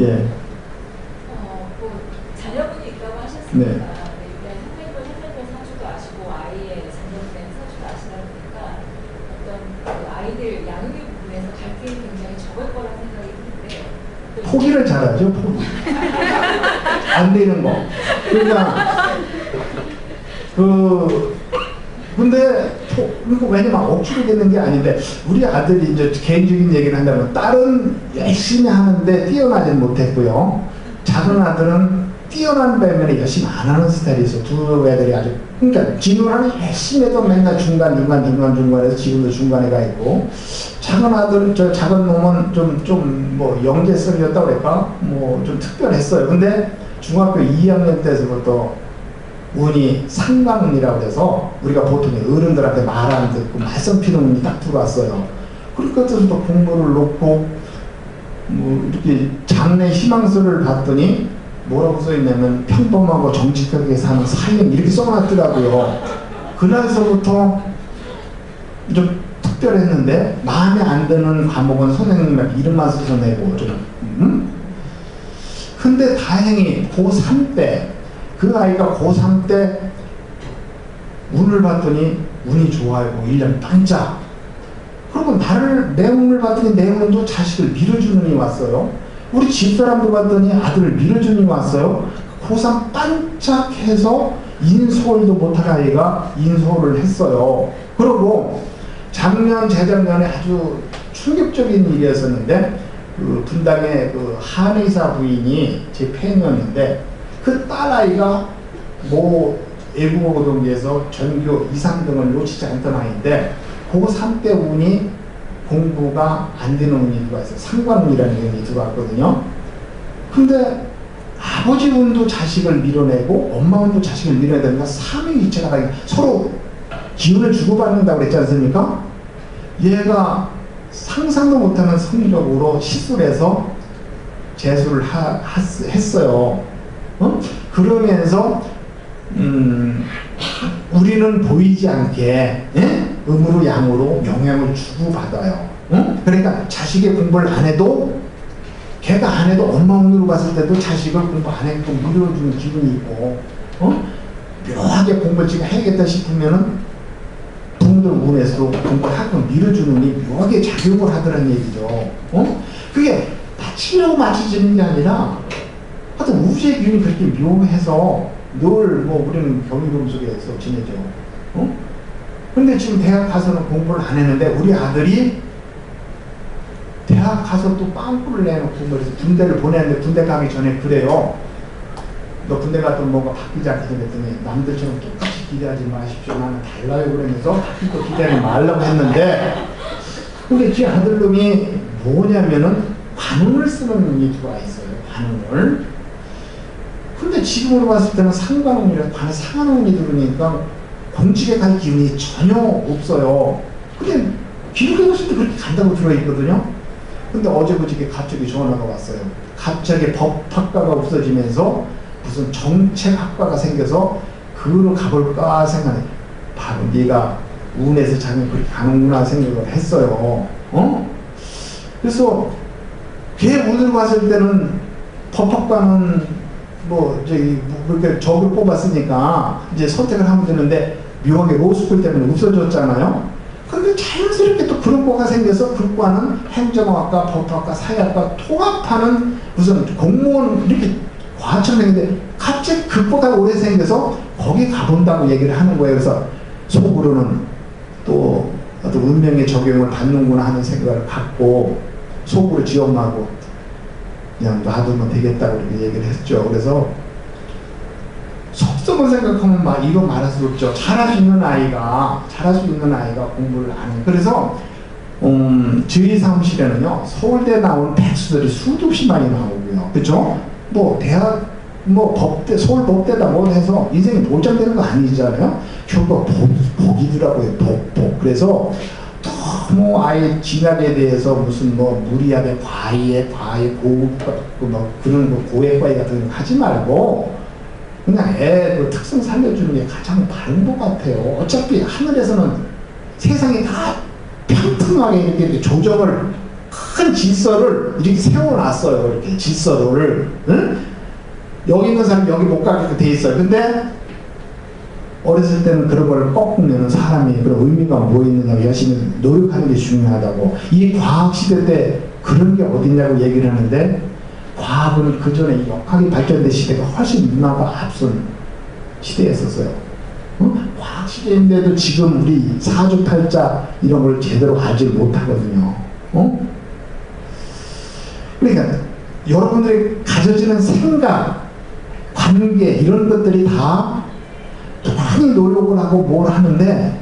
예. 뭐 자녀분이 있다고 하셨으니까 네. 일단 선생님은 사주도 아시고 아이의 자녀분의 사주도 아시다 보니까 어떤 그 아이들 양육의 부분에서 갈등이 굉장히 적을 거라 생각이 드는데 포기를 잘하죠, 포기. 안 되는 거. 그러니까 근데 그리고 왜냐면 억지로 되는 게 아닌데 우리 아들이 이제 개인적인 얘기를 한다면 딸은 열심히 하는데 뛰어나지는 못했고요. 작은 아들은 뛰어난 반면에 열심히 안 하는 스타일이 있어. 두 애들이 아주 그러니까 진우는 열심히 해도 맨날 중간에서 지금도 중간에 가 있고 작은 아들 저 작은 놈은 좀 뭐 영재성이었다고 그럴까 뭐 좀 특별했어요. 근데 중학교 2학년 때서부터 운이 상관운이라고 해서 우리가 보통 어른들한테 말 안 듣고 말썽 피는 운이 딱 들어왔어요. 그러니까 또 공부를 놓고 뭐 이렇게 장래 희망서를 봤더니 뭐라고 써있냐면 평범하고 정직하게 사는 사형 이렇게 써놨더라고요. 그날서부터 좀 특별했는데 마음에 안 드는 과목은 선생님한테 이름만 써서 내고 좀 근데 다행히 고3 때 그 아이가 고3 때 운을 봤더니 운이 좋아요. 1년 반짝. 그리고 내 운을 봤더니 내 운도 자식을 밀어주는 운이 왔어요. 우리 집사람도 봤더니 아들을 밀어주는 운이 왔어요. 고3 반짝해서 인서울도 못할 아이가 인서울을 했어요. 그리고 재작년에 아주 충격적인 일이었었는데 그 분당의 그 한의사 부인이 제 팬이었는데 그 딸아이가 모 외국어 고등학교에서 전교 2, 3등을 놓치지 않던 아이인데 고3 때 운이 공부가 안 되는 운이 들어왔어요. 상관운이라는 운이 들어왔거든요. 근데 아버지 운도 자식을 밀어내고 엄마 운도 자식을 밀어내야 되니까 삼위일체가 서로 기운을 주고받는다고 그랬지 않습니까? 얘가 상상도 못하는 성적으로 시술해서 재수를 했어요. 그러면서 우리는 보이지 않게 음으로 양으로 영향을 주고받아요. 그러니까 자식의 공부를 안 해도 걔가 안 해도 엄마 운으로 봤을 때도 자식을 공부 안 해도 밀어주는 기분이 있고 묘하게 공부를 지금 해야겠다 싶으면은 부모들 운에서도 공부를 하고 밀어주는 운이 묘하게 작용을 하더라는 얘기죠. 그게 맞추려고 맞춰지는 게 아니라 하여튼 우주의 기운이 그렇게 묘해서 늘 뭐 우리는 경이로움 속에서 지내죠. 근데 지금 대학 가서는 공부를 안 했는데 우리 아들이 대학 가서 또 빵꾸를 내놓고 그래서 군대를 보내는데 군대 가기 전에 그래요. 너 군대 갔더니 뭐가 바뀌지 않겠어 그랬더니 남들처럼 똑같이 기대하지 마십시오. 나는 달라요 그러면서 바뀔 거 기대하지 말라고 했는데 근데 제 아들놈이 뭐냐면은 관운을 쓰는 운이 들어와 있어요. 관운을. 근데 지금으로 봤을 때는 상관운이라 상한운이 들으니까 공직에 갈 기운이 전혀 없어요. 근데 기록해봤을 때 그렇게 간다고 들어있거든요. 근데 어제 그저께 갑자기 전화가 왔어요. 갑자기 법학과가 없어지면서 무슨 정책학과가 생겨서 그로 가볼까 생각해. 바로 네가 운에서 자기는 그렇게 가는구나 생각을 했어요. 그래서 걔 운을 봤을 때는 법학과는 그렇게 적을 뽑았으니까 이제 선택을 하면 되는데 묘하게 로스쿨 때문에 없어졌잖아요. 근데 자연스럽게 또 그런 과가 생겨서 그 과는 행정학과, 법학과, 사회학과 통합하는 무슨 공무원 이렇게 과처럼 생겼는데 갑자기 그 과가 오래 생겨서 거기 가본다고 얘기를 하는 거예요. 그래서 속으로는 또 어떤 운명의 적용을 받는구나 하는 생각을 갖고 속으로 지 엄마하고 그냥 놔두면 되겠다고 이렇게 얘기를 했죠. 그래서 속성을 생각하면 이거 말할 수 없죠. 잘할 수 있는 아이가 공부를 안 해. 그래서 저희 사무실에는요 서울대 나온 백수들이 수도 없이 많이 나오고요. 그렇죠? 뭐 대학 법대 서울법대다 뭐 해서 인생이 보장되는 거 아니잖아요. 결국 복이더라고요. 복. 그래서 너무 아예 진학에 대해서 무슨 무리하게 과외 고급과 그런 고액과외 같은 거 하지 말고 그냥 애 특성 살려주는 게 가장 바른 것 같아요. 어차피 하늘에서는 세상이 다 평등하게 이렇게 조정을 큰 질서를 이렇게 세워놨어요. 이렇게 질서를. 응? 여기 있는 사람이 여기 못 가게 돼 있어요. 근데 어렸을 때는 그런 걸 꺾으면 사람이 그런 의미가 뭐 있느냐고 열심히 노력하는 게 중요하다고. 이 과학시대 때 그런 게 어딨냐고 얘기를 하는데, 과학은 그 전에 역학이 발전된 시대가 훨씬 문화가 앞선 시대였었어요. 과학시대인데도 지금 우리 사주팔자 이런 걸 제대로 알지 못하거든요. 그러니까 여러분들이 가져지는 생각, 관계 이런 것들이 다 많이 노력을 하고 뭘 하는데,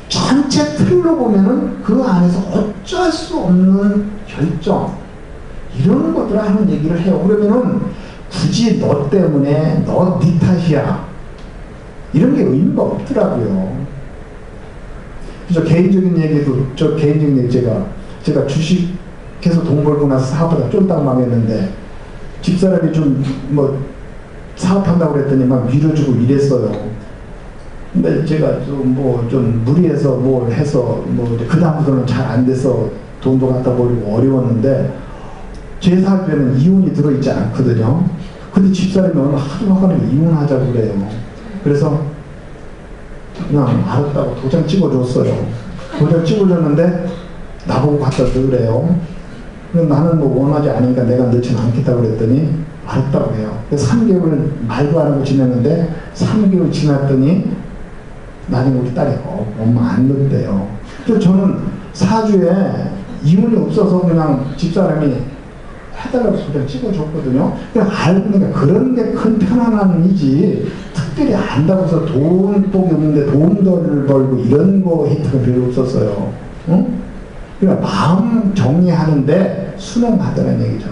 전체 틀로 보면은 그 안에서 어쩔 수 없는 결정 이런 것들을 하는 얘기를 해요. 그러면은 굳이 너 때문에 네 탓이야 이런 게 의미가 없더라고요. 그래서 개인적인 얘기도, 저 개인적인 얘기, 제가 주식해서 돈 벌고 나서 사업하다 쫄딱 망했는데, 집사람이 좀 뭐 사업한다고 그랬더니 막 밀어주고 이랬어요. 근데 제가 좀 무리해서 뭘 해서 그 다음부터는 잘 안 돼서 돈도 갖다 버리고 어려웠는데, 제 사업에는 이혼이 들어있지 않거든요. 근데 집사람이 오늘 하도 화가 나서 이혼하자고 그래요. 그래서 그냥 알았다고 도장 찍어줬어요. 도장 찍어줬는데 나보고 갖다 넣으래요. 나는 원하지 않으니까 내가 넣지는 않겠다고 그랬더니 알았다고 해요. 그래서 3개월 말도 안 하고 지냈는데, 3개월 지났더니 나중에 우리 딸이 엄마 안 넣대요. 그래서 저는 사주에 이혼이 없어서 그냥 집사람이 해달라고 도장 찍어줬거든요. 그냥 알고 보니까 그런 게 큰 편안함이지, 특별히 안다고 해서 돈복이 없는데 돈 덜 벌고 이런 거 혜택은 별로 없었어요. 그러니까 마음 정리하는데 순응하다는 얘기죠.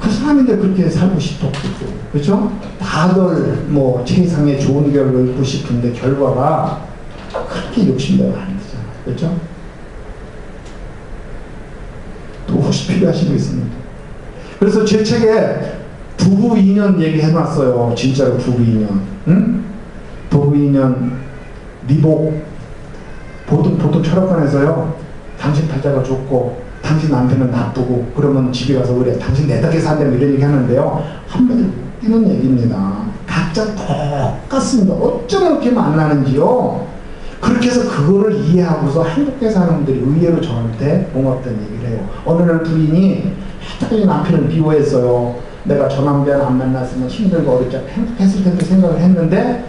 그 사람인데 그렇게 살고 싶었고, 그렇죠? 다들 최상의 좋은 결과를 얻고 싶은데 결과가 그렇게 욕심대로 안 되잖아, 그렇죠? 또 혹시 필요하신 거 있습니까? 그래서 제 책에 부부 인연 얘기해놨어요. 진짜로 부부 인연, 응? 부부 인연 미복. 보통 철학관에서요, 당신 팔자가 좋고 당신 남편은 나쁘고 그러면 집에 가서 그래 당신 내덕에 산다면 이런 얘기 하는데요, 한마디로 웃기는 얘기입니다. 각자 똑같습니다. 어쩜 이렇게 만나는지요. 그렇게 해서 그거를 이해하고서 행복해 사는 분들이 의외로 저한테 고맙다는 얘기를 해요. 어느 날 부인이 하여튼 남편을 미워했어요. 내가 저 남자를 안 만났으면 힘들고 어렵지 않고 행복했을 텐데 생각을 했는데,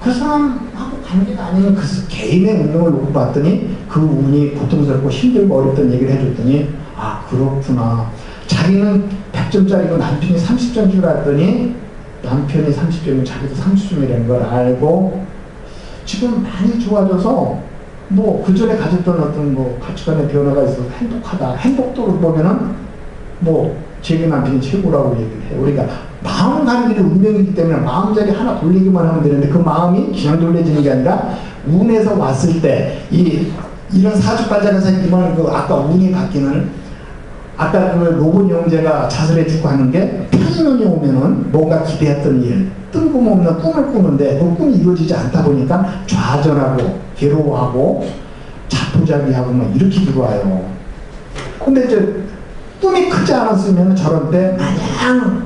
그 사람하고 관계가 아닌 그 개인의 운명을 놓고 봤더니 그 운이 고통스럽고 힘들고 어렵다는 얘기를 해줬더니, 아 그렇구나. 자기는 100점짜리고 남편이 30점인 줄 알았더니 남편이 30점이면 자기도 30점이라는 걸 알고 지금 많이 좋아져서 그 전에 가졌던 어떤 가치관의 변화가 있어서 행복하다. 행복도를 보면은 제게 남편이 최고라고 얘기를 해요. 그러니까 마음 가는 길이 운명이기 때문에 마음자리 하나 돌리기만 하면 되는데, 그 마음이 그냥 돌려지는 게 아니라 운에서 왔을 때 이런 사주팔자에서 이번 아까 운이 바뀌는, 아까 그 로봇 영재가 자살해 죽고 하는 게 편인운이 오면은 뭔가 기대했던 일, 뜬금없는 꿈을 꾸는데 그 꿈이 이루어지지 않다 보니까 좌절하고 괴로워하고 자포자기하고 이렇게 들어와요. 근데 이제 꿈이 크지 않았으면 저런 때 마냥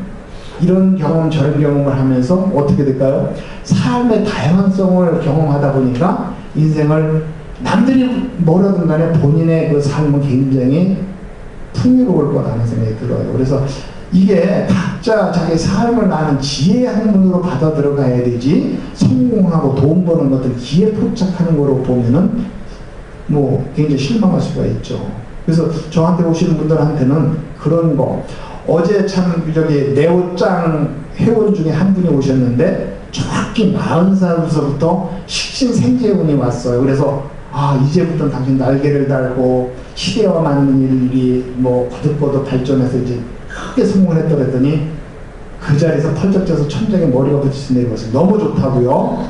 이런 경험 저런 경험을 하면서 어떻게 될까요? 삶의 다양성을 경험하다 보니까 인생을 남들이 뭐라든 간에 본인의 그 삶은 굉장히 풍요로울 거라는 생각이 들어요. 그래서 이게 각자 자기 삶을 아는 지혜의 학문으로 받아 들어가야 되지, 성공하고 돈 버는 것들 기에 포착하는 거로 보면은 굉장히 실망할 수가 있죠. 그래서 저한테 오시는 분들한테는 그런 거, 어제 참 네오짱 회원 중에 한 분이 오셨는데 정확히 40살부터 식신생재운이 왔어요. 그래서 이제부터 당신 날개를 달고 시대와 맞는 일이 거듭거듭 발전해서 이제 크게 성공을 했다고 했더니 그 자리에서 펄쩍 쪄서 천장에 머리가 부딪혀 내려왔어요. 너무 좋다고요.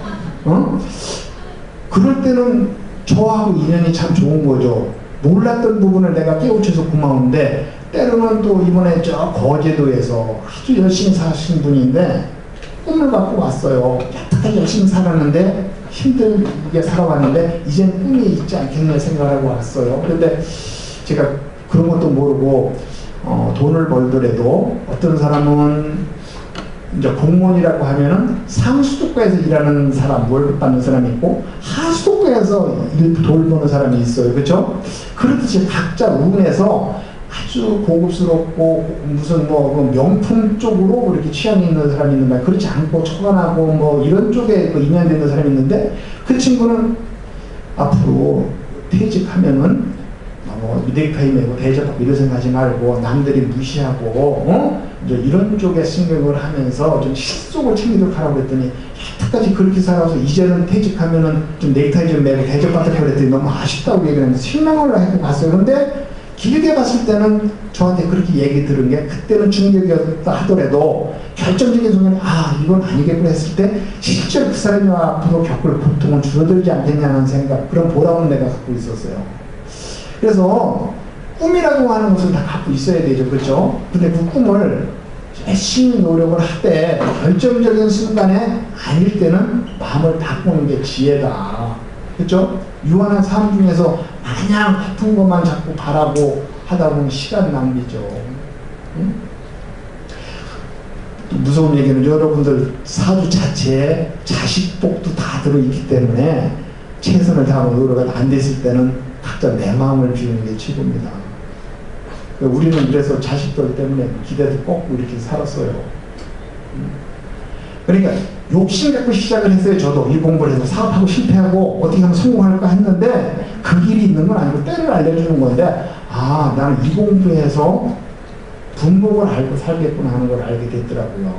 그럴 때는 저하고 인연이 참 좋은 거죠. 몰랐던 부분을 내가 깨우쳐서 고마운데, 때로는 또 이번에 저 거제도에서 아주 열심히 사신 분인데 꿈을 갖고 왔어요. 여태까지 열심히 살았는데 힘들게 살아왔는데 이젠 꿈이 있지 않겠냐 생각하고 왔어요. 그런데 제가 그런 것도 모르고 돈을 벌더라도 어떤 사람은 이제 공무원이라고 하면은 상수도과에서 일하는 사람, 월급 받는 사람이 있고 하수도과에서 돈 버는 사람이 있어요. 그렇죠? 그렇듯이 각자 운에서 아주 고급스럽고 무슨 뭐 명품 쪽으로 이렇게 취향이 있는 사람이 있는 말, 그렇지 않고 초반하고 뭐 이런 쪽에 인연이 있는 사람이 있는데, 그 친구는 앞으로 퇴직하면은 뭐 넥타이 메고 대접받고 이런 생각하지 말고 남들이 무시하고 이제 이런 쪽에 신경을 하면서 좀 실속을 챙기도록 하라고 했더니, 여태까지 그렇게 살아서 이제는 퇴직하면은 좀 넥타이 좀 메고 대접받도록 그랬더니 너무 아쉽다고 얘기를 하면서 실망을 하고 갔어요. 근데 길게 봤을 때는 저한테 그렇게 얘기 들은 게, 그때는 충격이었다 하더라도 결정적인 순간에 이건 아니겠구나 했을 때 실제로 그 사람이 앞으로 겪을 고통은 줄어들지 않겠냐는 생각, 그런 보람을 내가 갖고 있었어요. 그래서 꿈이라고 하는 것은 다 갖고 있어야 되죠. 그렇죠? 근데 그 꿈을 열심히 노력을 하되 결정적인 순간에 아닐 때는 마음을 바꾸는 게 지혜다. 그렇죠? 유한한 삶 중에서 마냥 같은 것만 자꾸 바라고 하다 보면 시간 낭비죠. 응? 또 무서운 얘기는 여러분들 사주 자체에 자식복도 다 들어있기 때문에 최선을 다하고 노력이 안 됐을 때는 각자 내 마음을 비우는 게 최고입니다. 우리는 그래서 자식들 때문에 기대도 꺾고 이렇게 살았어요. 그러니까 욕심 갖고 시작을 했어요. 저도 이 공부를 해서 사업하고 실패하고 어떻게 하면 성공할까 했는데, 그 길이 있는 건 아니고 때를 알려주는 건데, 나는 이 공부해서 분목을 알고 살겠구나 하는 걸 알게 됐더라고요.